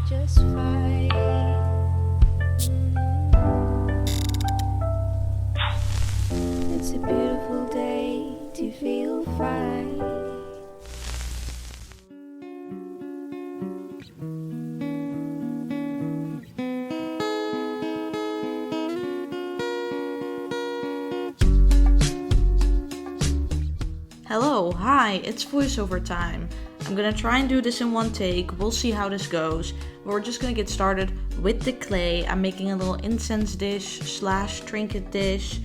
just fine. It's a beautiful day to feel fine. Hello, hi, it's voiceover time. I'm gonna try and do this in one take. We'll see how this goes. But we're just gonna get started with the clay. I'm making a little incense dish / trinket dish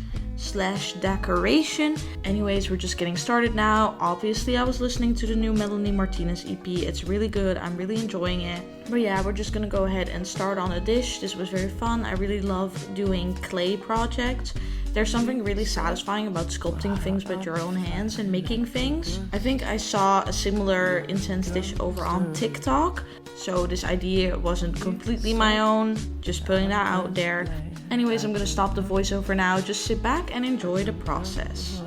/ decoration. Anyways, we're just getting started now. Obviously, I was listening to the new Melanie Martinez EP. It's really good. I'm really enjoying it. But yeah, we're just gonna go ahead and start on a dish. This was very fun. I really love doing clay projects. There's something really satisfying about sculpting things with your own hands and making things. I think I saw a similar incense dish over on TikTok. So this idea wasn't completely my own. Just putting that out there. Anyways, I'm gonna stop the voiceover now. Just sit back and enjoy the process.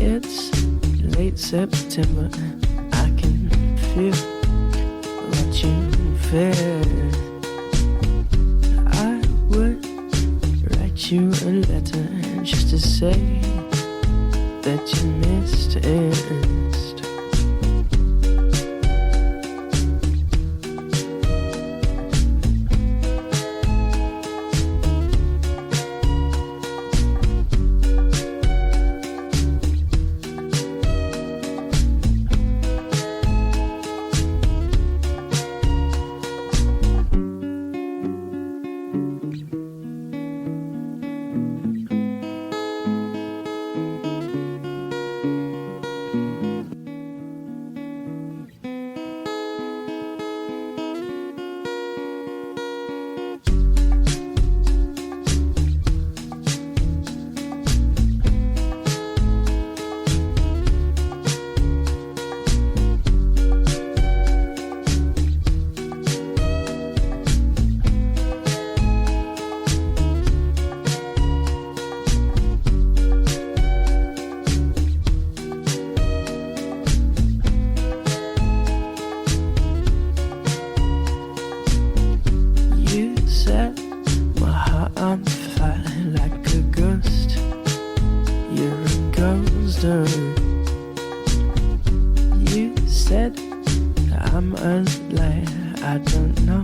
It's late September, I can feel what you feel. I would write you a letter just to say that you missed it. You said I'm a liar. I don't know.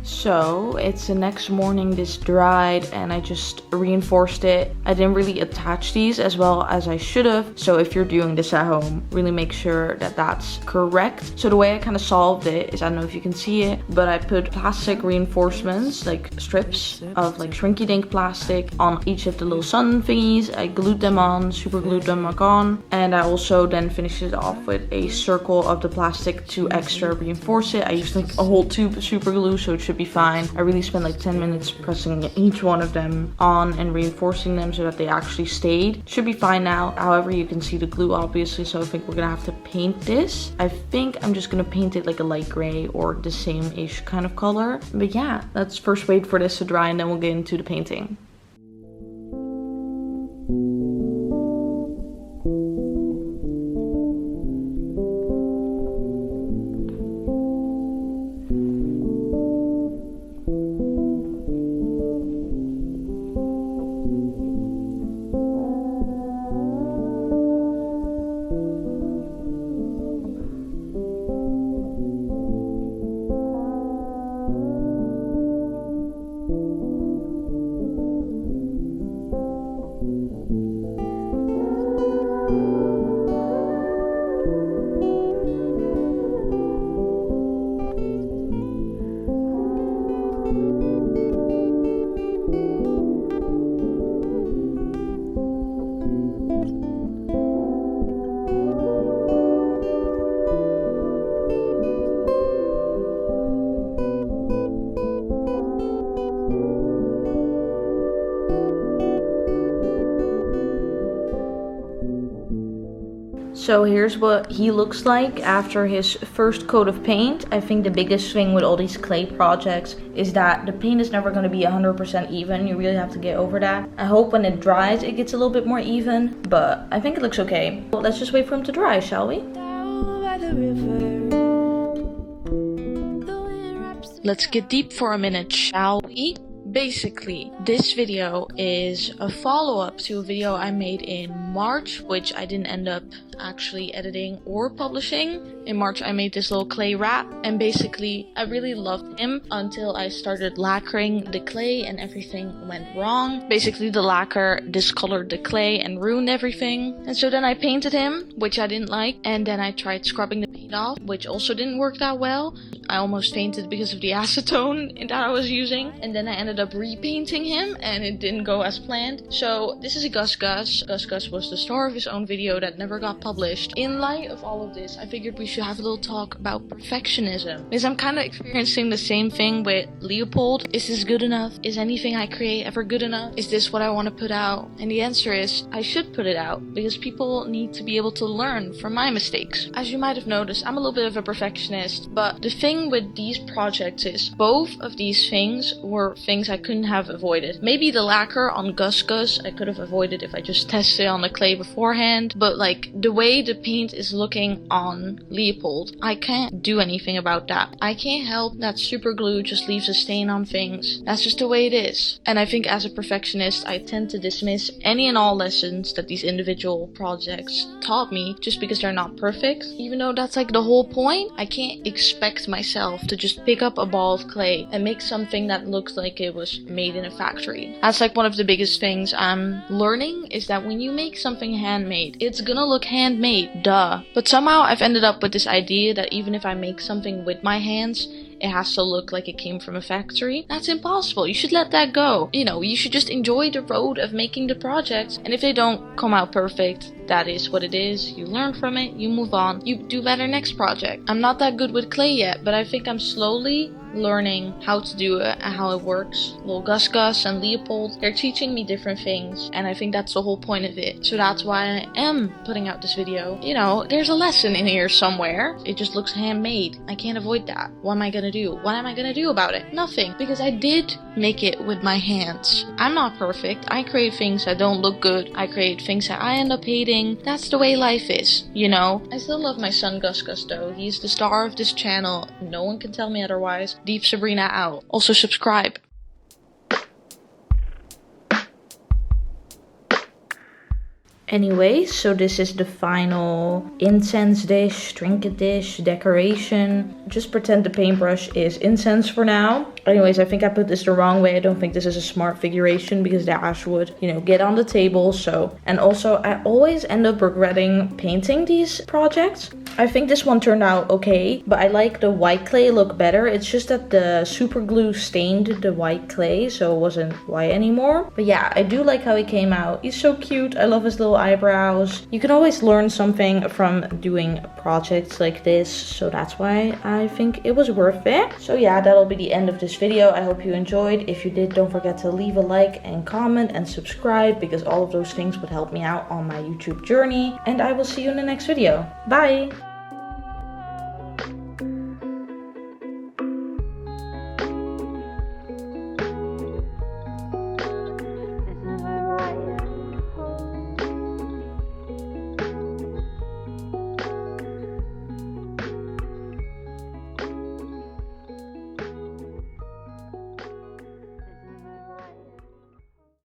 So it's the next morning, this dried, and I just reinforced it. I didn't really attach these as well as I should have. So if you're doing this at home, really make sure that that's correct. So the way I kind of solved it is, I don't know if you can see it, but I put plastic reinforcements, like strips of like shrinky dink plastic on each of the little sun thingies. I glued them on, super glued them back on. And I also then finished it off with a circle of the plastic to extra reinforce it. I used like a whole tube of super glue, so it should be fine. I really spent like 10 minutes pressing each one of them on and reinforcing them so that they actually stayed. Should be fine now. However, you can see the glue obviously, so I think we're gonna have to paint this. I think I'm just gonna paint it like a light gray or the same-ish kind of color. But yeah, let's first wait for this to dry and then we'll get into the painting. So here's what he looks like after his first coat of paint. I think the biggest thing with all these clay projects is that the paint is never going to be 100% even. You really have to get over that. I hope when it dries it gets a little bit more even, but I think it looks okay. Well, let's just wait for him to dry, shall we? Down by the river. The wind wraps Let's get deep for a minute, shall we? Basically, this video is a follow-up to a video I made in March, which I didn't end up actually editing or publishing. In March, I made this little clay wrap, and basically, I really loved him until I started lacquering the clay and everything went wrong. Basically, the lacquer discolored the clay and ruined everything. And so then I painted him, which I didn't like, and then I tried scrubbing the paint off, which also didn't work that well. I almost fainted because of the acetone that I was using, and then I ended up repainting him and it didn't go as planned. So this is a Gus Gus. Gus Gus was the star of his own video that never got published. In light of all of this, I figured we should have a little talk about perfectionism, because I'm kind of experiencing the same thing with Leopold. Is this good enough? Is anything I create ever good enough? Is this what I want to put out? And the answer is I should put it out, because people need to be able to learn from my mistakes. As you might have noticed, I'm a little bit of a perfectionist, but the thing with these projects is both of these things were things I couldn't have avoided. Maybe the lacquer on Gus Gus I could have avoided if I just tested it on the clay beforehand, but like the way the paint is looking on Leopold, I can't do anything about that. I can't help that super glue just leaves a stain on things. That's just the way it is. And I think as a perfectionist, I tend to dismiss any and all lessons that these individual projects taught me just because they're not perfect. Even though that's like the whole point, I can't expect myself to just pick up a ball of clay and make something that looks like it was made in a factory. That's like one of the biggest things I'm learning, is that when you make something handmade, it's gonna look handmade, duh. But somehow I've ended up with this idea that even if I make something with my hands, it has to look like it came from a factory. That's impossible. You should let that go. You know, you should just enjoy the road of making the projects. And if they don't come out perfect, that is what it is. You learn from it, you move on, you do better next project. I'm not that good with clay yet, but I think I'm slowly learning how to do it and how it works. Little Gus Gus and Leopold, they're teaching me different things, and I think that's the whole point of it. So that's why I am putting out this video. You know, there's a lesson in here somewhere. It just looks handmade. I can't avoid that. What am I gonna do? What am I gonna do about it? Nothing, because I did make it with my hands. I'm not perfect. I create things that don't look good. I create things that I end up hating. That's the way life is, you know? I still love my son Gus Gus though. He's the star of this channel. No one can tell me otherwise. Deep Sabrina out. Also subscribe. Anyway, so this is the final incense dish, trinket dish, decoration. Just pretend the paintbrush is incense for now. Anyways, I think I put this the wrong way. I don't think this is a smart figuration because the ash would, you know, get on the table. So, and also I always end up regretting painting these projects. I think this one turned out okay, but I like the white clay look better. It's just that the super glue stained the white clay, so it wasn't white anymore. But yeah, I do like how he came out. He's so cute. I love his little eyebrows. You can always learn something from doing projects like this, so that's why I think it was worth it. So yeah, that'll be the end of this video. I hope you enjoyed. If you did, don't forget to leave a like and comment and subscribe, because all of those things would help me out on my YouTube journey. And I will see you in the next video. Bye!